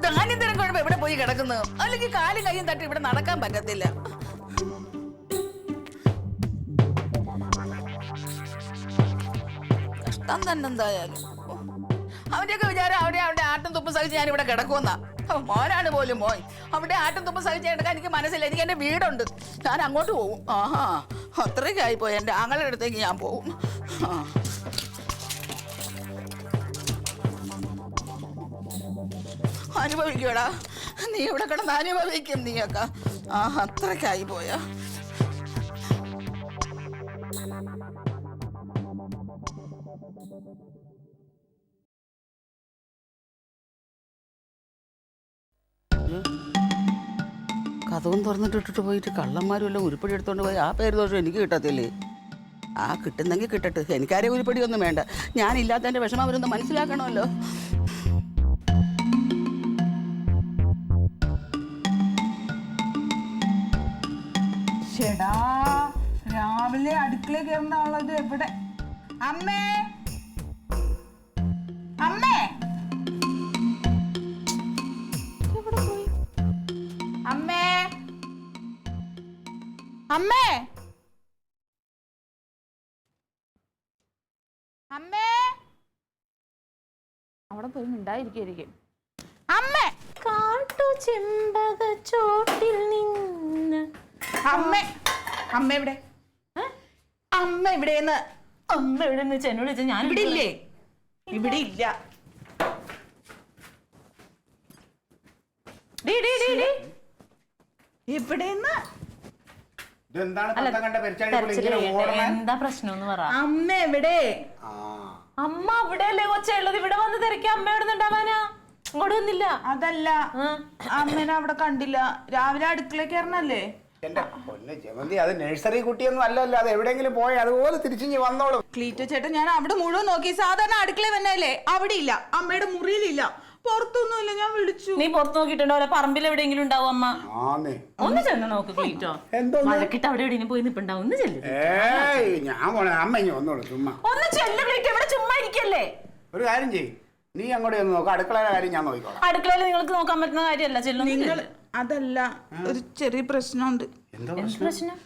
ധാന്യം തരം കുഴപ്പം എവിടെ പോയി കിടക്കുന്നു? അല്ലെങ്കിൽ കാലും കൈയും തട്ടി ഇവിടെ നടക്കാൻ പറ്റത്തില്ല. കഷ്ടം തന്നെ എന്തായാലും. അവന്റെയൊക്കെ വിചാരം അവിടെ ആട്ടും തുപ്പും സഹിച്ച് ഞാൻ ഇവിടെ കിടക്കുമെന്നാ. മോനാണ് പോലും മോൻ. അവിടെ ആട്ടും തുപ്പും സഹിച്ച് എടുക്കാൻ എനിക്ക് മനസ്സില്ല. എനിക്ക് എന്റെ വീടുണ്ട്, ഞാൻ അങ്ങോട്ട് പോകും. ആഹാ, അത്രയ്ക്ക് ആയിപ്പോയി. എന്റെ ആങ്ങളുടെ അടുത്തേക്ക് ഞാൻ പോകും. അനുഭവിക്കൂടാ, നീ ഇവിടെ കിടന്ന് അനുഭവിക്കും നീയൊക്കെ. അത്രയ്ക്കായി പോയാ. കഥവും തുറന്നിട്ടിട്ട് പോയിട്ട് കള്ളന്മാരും എല്ലാം ഉരുപ്പടി എടുത്തോണ്ട് പോയി. ആ പേര് ദോഷം എനിക്ക് കിട്ടത്തില്ലേ? കിട്ടുന്നെങ്കിൽ കിട്ടട്ടെ. എനിക്കാരെയും ഉരുപ്പടി ഒന്നും വേണ്ട. ഞാനില്ലാത്തതിന്റെ വിഷമം അവരൊന്ന് മനസ്സിലാക്കണമല്ലോ. ചേടാ, രാവിലെ അടുക്കള കയറുന്ന ആളത് എവിടെ? അമ്മേ, അമ്മേ, എവിടെ പോയി? അമ്മേ, അമ്മേ, അമ്മേ, അവിടെ പോയി മിണ്ടായിരിക്കും. അമ്മേ, കാട്ടു ചെമ്പക ചോട്ടിൽ നിന്ന്. അമ്മ, അമ്മ എവിടെ? അമ്മ എവിടെയെന്ന്? അമ്മ എവിടെ എന്നോട് ചോദിച്ചാൽ ഞാൻ ഇവിടെ ഇല്ലേ? ഇവിടെ ഇല്ല. എവിടെയെന്ന്? എന്താ പ്രശ്നം എന്ന് പറ. അമ്മ എവിടെ? അമ്മ അവിടെ അല്ലേ കൊച്ചുള്ളത്? ഇവിടെ വന്ന് തിരക്കി അമ്മ എവിടെ നിന്നുണ്ടാവാനാ? ഇങ്ങോട്ട് വന്നില്ല. അതല്ല, അമ്മേനെ അവിടെ കണ്ടില്ല. രാവിലെ അടുക്കള കയറണല്ലേ? എന്റെ പൊന്ന് ജമന്തി, അത് നഴ്സറി കുട്ടിയൊന്നും അല്ലല്ലോ. അത് എവിടെയെങ്കിലും പോയി അതുപോലെ തിരിച്ചു വന്നോളും. ക്ലീറ്റോ ചേട്ടൻ, ഞാൻ അവിടെ മുഴുവൻ നോക്കി. സാധാരണ അടുക്കള വന്നല്ലേ? അവിടെ ഇല്ല. അമ്മയുടെ മുറിയിലില്ല, പുറത്തൊന്നുമില്ല. ഞാൻ വിളിച്ചു. നീ പുറത്ത് നോക്കിട്ടുണ്ടോ? പറമ്പിൽ എവിടെയെങ്കിലും ഉണ്ടാവും അമ്മ. ഒന്ന് ചെന്ന് നോക്ക് ക്ലീറ്റോ. മഴക്കിട്ട് അവിടെ എവിടെയും പോയി നിപ്പുണ്ടാവും. ഒന്ന് ചെല്ലു. ഞാൻ പോണേ, അമ്മ ഇനി വന്നോളൂ. ചുമ്മാ ഒന്ന് ചെല്ലു ക്ലീറ്റോ. ഇവിടെ ചുമ്മാ ഇരിക്കല്ലേ? ഒരു കാര്യം ചെയ്യ്, നീ അങ്ങോട്ട് ഒന്ന് നോക്കാം. അടുക്കളയുടെ കാര്യം ഞാൻ നോക്കിക്കോളാം. അടുക്കളയിൽ നിങ്ങൾക്ക് നോക്കാൻ പറ്റുന്ന കാര്യമല്ല. ചെല്ലു. അതല്ല, ഒരു ചെറിയ പ്രശ്നമുണ്ട്. പ്രശ്നം?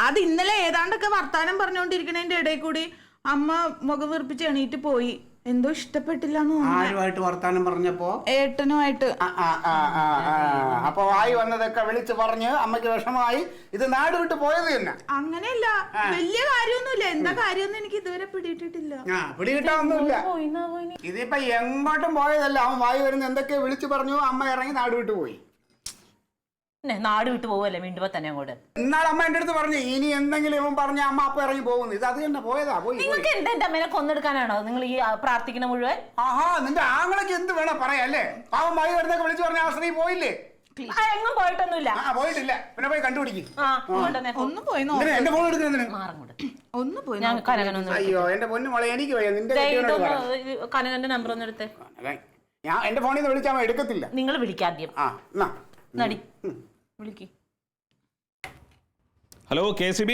അത് ഇന്നലെ ഏതാണ്ടൊക്കെ വർത്താനം പറഞ്ഞോണ്ടിരിക്കണതിന്റെ ഇടയിൽ കൂടി അമ്മ മുഖം വീർപ്പിച്ച് എണീറ്റ് പോയി. എന്തോ ഇഷ്ടപ്പെട്ടില്ല. ആരുമായിട്ട് വർത്താനം പറഞ്ഞപ്പോ? ഏട്ടനുമായിട്ട്. അപ്പൊ വായി വന്നതൊക്കെ വിളിച്ചു പറഞ്ഞ് അമ്മയ്ക്ക് വിഷമമായി. ഇത് നാട് വിട്ട് പോയത് തന്നെ. അങ്ങനെയല്ല, വലിയ കാര്യമൊന്നുമില്ല. എന്താ കാര്യമൊന്നും എനിക്ക് ഇതുവരെ പിടിയിട്ടിട്ടില്ല. പിടികിട്ടാനൊന്നുമില്ല. ഇതിപ്പോ എങ്ങോട്ടും പോയതല്ല. അവൻ വായി വരുന്ന എന്തൊക്കെ വിളിച്ചു പറഞ്ഞു. അമ്മ ഇറങ്ങി നാട് വിട്ടു പോയി. നാട് വിട്ടു പോവല്ലേ വീണ്ടും തന്നെ അങ്ങോട്ട്? ഇന്നാൾ അമ്മ എന്റെ അടുത്ത് പറഞ്ഞു, ഇനി എന്തെങ്കിലും ഇവൻ പറഞ്ഞ അമ്മ അപ്പൊ ഇറങ്ങി പോകുന്നു. ഇത് അത് തന്നെ പോയതാ. പോയി. നിങ്ങൾക്ക് എന്താ എന്റെ അമ്മേനെ കൊന്നെടുക്കാനാണോ നിങ്ങൾ ഈ പ്രാർത്ഥിക്കുന്ന മുഴുവൻ? ആഹാ, നിന്റെ ആങ്ങളൊക്കെ എന്ത് വേണം പറയാല്ലേ? പാവം വായി വരുന്നൊക്കെ വിളിച്ചു പറഞ്ഞ ആ സ്ത്രീ പോയില്ലേ? എങ്ങും പോയിട്ടൊന്നുമില്ല. പോയിട്ടില്ല. പിന്നെ പോയി കണ്ടുപിടിക്കും. ഒന്ന് പോയി എന്റെ ഫോൺ എടുക്കുന്നതിന് ഒന്ന് പോയി. അയ്യോ എന്റെ പൊന്നു മോളെ, എനിക്ക് പോയാ നിന്റെ കനകന്റെ നമ്പർ ഒന്ന് എടുത്തേ. ഞാൻ എന്റെ ഫോണിൽ നിന്ന് വിളിച്ചാൽ എടുക്കത്തില്ല. നിങ്ങൾ വിളിക്കാദ്യം. നടി വിളിക്ക്. Hello, KCB.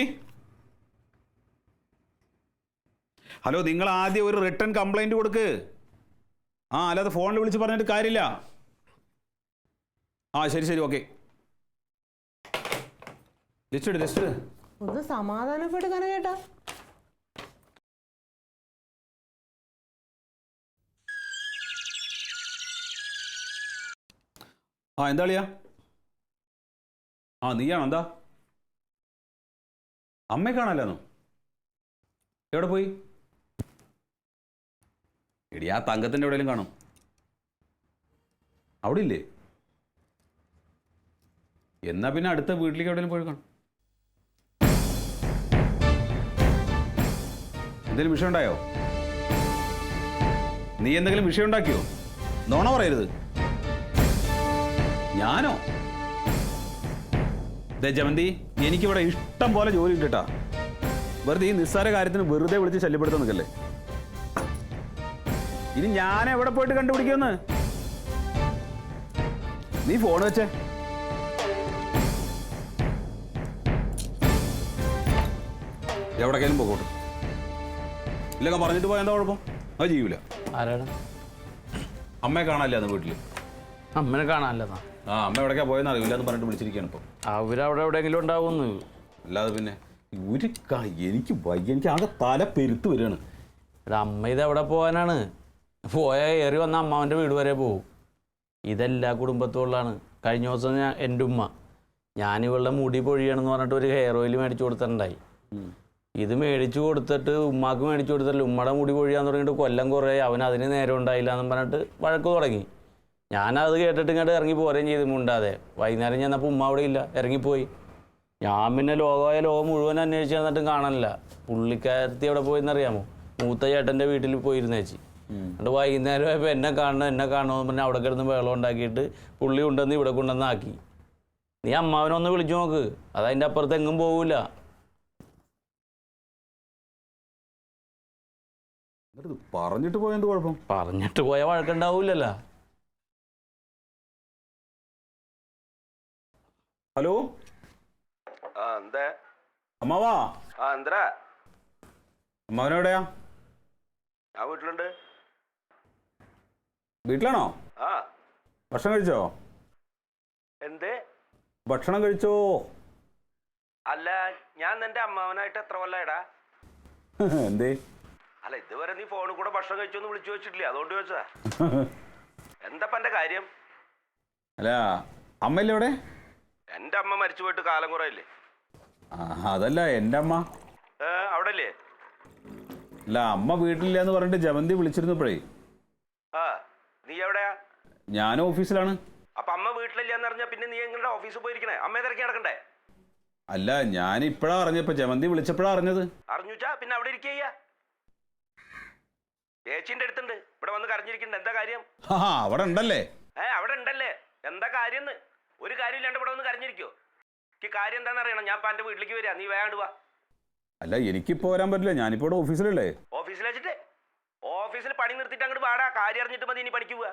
ഹലോ, നിങ്ങൾ ആദ്യം ഒരു റിട്ടേൺ കംപ്ലൈന്റ് കൊടുക്ക്. അല്ലാതെ ഫോണിൽ വിളിച്ച് പറഞ്ഞിട്ട് കാര്യമില്ല. ശരി, ഓക്കെ. ലിസ്റ്റ് ഒന്ന് സമാധാനപ്പെടുക്കാനാ ചേട്ടാ. എന്താളിയാ? നീയാണോ? എന്താ അമ്മയെ കാണാനോ? എവിടെ പോയി? എടി, ആ തങ്കത്തിന്റെ എവിടെയെങ്കിലും കാണും. അവിടെ ഇല്ലേ? എന്നാ പിന്നെ അടുത്ത വീട്ടിലേക്ക് എവിടെയെങ്കിലും പോയി കാണും. എന്തെങ്കിലും വിഷയം ഉണ്ടായോ? നീ എന്തെങ്കിലും വിഷയം ഉണ്ടാക്കിയോ? നോണ പറയരുത്. ഞാനോ? ജമന്തി, എനിക്കിവിടെ ഇഷ്ടം പോലെ ജോലി ഉണ്ട് കേട്ടാ. വെറുതെ ഈ നിസ്സാര കാര്യത്തിന് വെറുതെ വിളിച്ച് ശല്യപ്പെടുത്താൻ നിൽക്കല്ലേ. ഇനി ഞാൻ എവിടെ പോയിട്ട് കണ്ടുപിടിക്കുമെന്ന്? നീ ഫോൺ വെച്ചേ. എവിടേക്കാലും പോകട്ടെ. ഇല്ലൊക്കെ പറഞ്ഞിട്ട് പോയാൽ എന്താ കുഴപ്പം? അത് ചെയ്യൂല. ആരാണ്? അമ്മയെ കാണാനില്ല അന്ന് വീട്ടിൽ. അമ്മനെ കാണാനല്ലതാ. ആ അമ്മ എവിടേക്കാ പോയെന്ന് അറിയില്ല എന്ന് പറഞ്ഞിട്ട് വിളിച്ചിരിക്കുകയാണ് ഇപ്പം. അവരവിടെ എവിടെയെങ്കിലും ഉണ്ടാവുമെന്ന്. അല്ലാതെ പിന്നെ എനിക്ക് വയ്യ, എനിക്ക് ആകെ തല പെരുത്ത് വരികയാണ്. അമ്മ ഇതെവിടെ പോകാനാണ്? പോയാൽ ഏറി വന്ന അമ്മാവൻ്റെ വീട് വരെ പോവും. ഇതെല്ലാ കുടുംബത്തോളാണ്. കഴിഞ്ഞ ദിവസം എൻ്റെ ഉമ്മ ഞാനിവളുടെ മുടി പൊഴിയണമെന്ന് പറഞ്ഞിട്ട് ഒരു ഹെയർ ഓയിൽ മേടിച്ചു കൊടുത്തിട്ടുണ്ടായി. ഇത് മേടിച്ചു കൊടുത്തിട്ട് ഉമ്മാക്ക് മേടിച്ചു കൊടുത്തില്ല. ഉമ്മയുടെ മുടി പൊഴിയാൻ തുടങ്ങിയിട്ട് കൊല്ലം കുറേ അവൻ അതിന് നേരം ഉണ്ടായില്ല എന്ന് പറഞ്ഞിട്ട് വഴക്ക് തുടങ്ങി. ഞാനത് കേട്ടിട്ട് ഇങ്ങോട്ട് ഇറങ്ങി പോരുകയും ചെയ്തു മുണ്ടാതെ. വൈകുന്നേരം ചെന്നപ്പോൾ ഉമ്മ അവിടെ ഇല്ല, ഇറങ്ങിപ്പോയി. ഞാൻ പിന്നെ ലോകം മുഴുവൻ അന്വേഷിച്ച് തന്നിട്ടും കാണാനില്ല. പുള്ളിക്കാരത്തി എവിടെ പോയെന്നറിയാമോ? മൂത്ത ചേട്ടൻ്റെ വീട്ടിൽ പോയിരുന്നേച്ചി. എന്നിട്ട് വൈകുന്നേരം ആയപ്പോൾ എന്നെ കാണണമെന്ന് പറഞ്ഞാൽ അവിടെ കിടന്ന് വെള്ളം ഉണ്ടാക്കിയിട്ട് പുള്ളി ഉണ്ടെന്ന് ഇവിടെ കൊണ്ടുവന്നാക്കി. നീ അമ്മാവനൊന്ന് വിളിച്ചു നോക്ക്, അതതിൻ്റെ അപ്പുറത്ത് എങ്ങും പോവില്ല. പറഞ്ഞിട്ട് പോയെന്ത് കുഴപ്പം? പറഞ്ഞിട്ട് പോയ വഴക്കുണ്ടാവൂലല്ലോ. ഹലോ, എന്താ അമ്മാവാ? എന്താ? അമ്മാവനെവിടെയാ? ഞാൻ വീട്ടിലുണ്ട്. വീട്ടിലാണോ? ആ. ഭക്ഷണം കഴിച്ചോ? എന്തേ? ഭക്ഷണം കഴിച്ചോ? അല്ല, ഞാൻ നിന്റെ അമ്മാവനായിട്ട് എത്ര കൊല്ലായിടാ? എന്തേ? അല്ല, ഇതുവരെ നീ ഫോണിൽ കൂടെ ഭക്ഷണം കഴിച്ചോന്ന് വിളിച്ചു വെച്ചിട്ടില്ലേ, അതുകൊണ്ട് ചോദിച്ചതാ. എന്താ എന്റെ കാര്യം? അല്ല, അമ്മയില്ലേ ഇവിടെ? എന്റെ അമ്മ മരിച്ചു പോയിട്ട് കാലം കുറയില്ലേ? അതല്ല, എൻ്റെ അമ്മ അവിടെ അല്ലേ? അല്ല, അമ്മ വീട്ടിലില്ല എന്ന് പറഞ്ഞിട്ട് ജമന്തി വിളിച്ചിരുന്നപ്പോഴേ. ആ, നീ എവിടെയാ? ഞാൻ ഓഫീസിലാണ്. അപ്പൊ അമ്മ വീട്ടിലില്ല എന്ന് പറഞ്ഞാ പിന്നെ നീ എങ്ങനെ ഓഫീസിൽ പോയിരിക്കണേ? അമ്മയെ തിരക്കി നടക്കണ്ടേ? അല്ല, ഞാൻ ഇപ്പഴാ അറിഞ്ഞപ്പോ, ജമന്തി വിളിച്ചപ്പോഴാ അറിഞ്ഞത്. അറിഞ്ഞുച്ചാ പിന്നെ അവിടെ ഇരിക്കുക. ചേച്ചിന്റെ അടുത്തുണ്ട്, ഇവിടെ വന്ന് കരഞ്ഞിരിക്കണ്ട. എന്താ കാര്യം? അവിടെ ഉണ്ടല്ലേ? അവിടെ ഉണ്ടല്ലേ? എന്താ കാര്യം? ഒരു കാര്യമില്ലാണ്ട് ഇവിടെ വന്ന് കരഞ്ഞിരിക്കോ? എനിക്ക് കാര്യം എന്താണെന്ന് അറിയണം. ഞാൻ ഇപ്പൊ എന്റെ വീട്ടിലേക്ക് വരിക, നീ വേണ്ട വാ. അല്ല, എനിക്കിപ്പോ വരാൻ പറ്റില്ല, ഞാനിപ്പോ ഇവിടെ ഓഫീസിലല്ലേ. ഓഫീസിൽ വെച്ചിട്ട് ഓഫീസിൽ പണി നിർത്തിയിട്ട് അങ്ങോട്ട് പാടാ. കാര്യം അറിഞ്ഞിട്ട് മതി ഇനി പണിക്ക് പോവാ.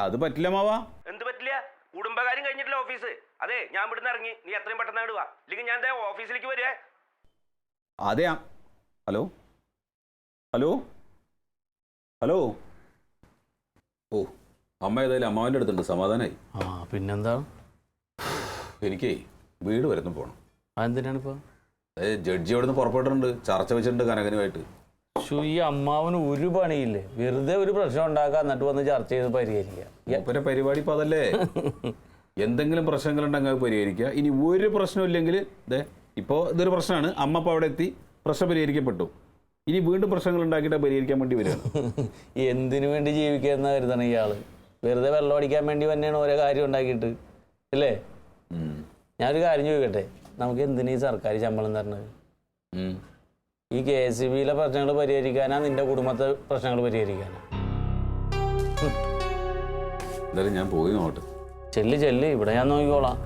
അത് പറ്റില്ല മാവാ. എന്ത് പറ്റില്ല? കുടുംബകാര്യം കഴിഞ്ഞിട്ടില്ല ഓഫീസ്. അതെ, ഞാൻ ഇവിടുന്ന് ഇറങ്ങി, നീ എത്രയും പെട്ടെന്ന് അങ്ങോട്ട് വാ. ഇല്ലെങ്കിൽ ഞാൻ ഓഫീസിലേക്ക് വരുവേ. അതെയാ. Hello hello hello. ഓ, അമ്മ ഏതായാലും അമ്മാവൻ്റെ അടുത്തുണ്ട്, സമാധാനമായി. പിന്നെന്താ? എനിക്കേ വീട് വരുന്നു പോകണം. അതെന്തിനാണിപ്പോൾ? ജഡ്ജി അവിടെ നിന്ന് പുറപ്പെട്ടിട്ടുണ്ട്, ചർച്ച വെച്ചിട്ടുണ്ട് കനകനുമായിട്ട്. ഈ അമ്മാവന് ഒരു പണിയില്ലേ? വെറുതെ ഒരു പ്രശ്നം ഉണ്ടാക്കുക, എന്നിട്ട് വന്ന് ചർച്ച ചെയ്ത് പരിഹരിക്കുക. പരിപാടി ഇപ്പം അതല്ലേ. എന്തെങ്കിലും പ്രശ്നങ്ങളുണ്ടെങ്കിൽ പരിഹരിക്കുക. ഇനി ഒരു പ്രശ്നമില്ലെങ്കിൽ ഇപ്പോൾ ഇതൊരു പ്രശ്നമാണ്, അമ്മ അപ്പോൾ അവിടെ എത്തി, പ്രശ്നം പരിഹരിക്കപ്പെട്ടു. ഇനി വീണ്ടും പ്രശ്നങ്ങൾ ഉണ്ടാക്കിയിട്ട് പരിഹരിക്കാൻ വേണ്ടി വരികയാണ്. എന്തിനു വേണ്ടി ജീവിക്കാമെന്ന് കരുതണം ഇയാള്? വെറുതെ വെള്ളം അടിക്കാൻ വേണ്ടി തന്നെയാണ് ഓരോ കാര്യം ഉണ്ടാക്കിയിട്ട് അല്ലേ? ഞാനൊരു കാര്യം ചോദിക്കട്ടെ, നമുക്ക് എന്തിനാ ഈ സർക്കാർ ശമ്പളം തരണത്? ഈ KSEBയിലെ പ്രശ്നങ്ങൾ പരിഹരിക്കാനാ, നിന്റെ കുടുംബത്തെ പ്രശ്നങ്ങൾ പരിഹരിക്കാനാ? എന്തായാലും ഞാൻ പോയി നോട്ടെ. ചെല്ല്, ഇവിടെ ഞാൻ നോക്കിക്കോളാം.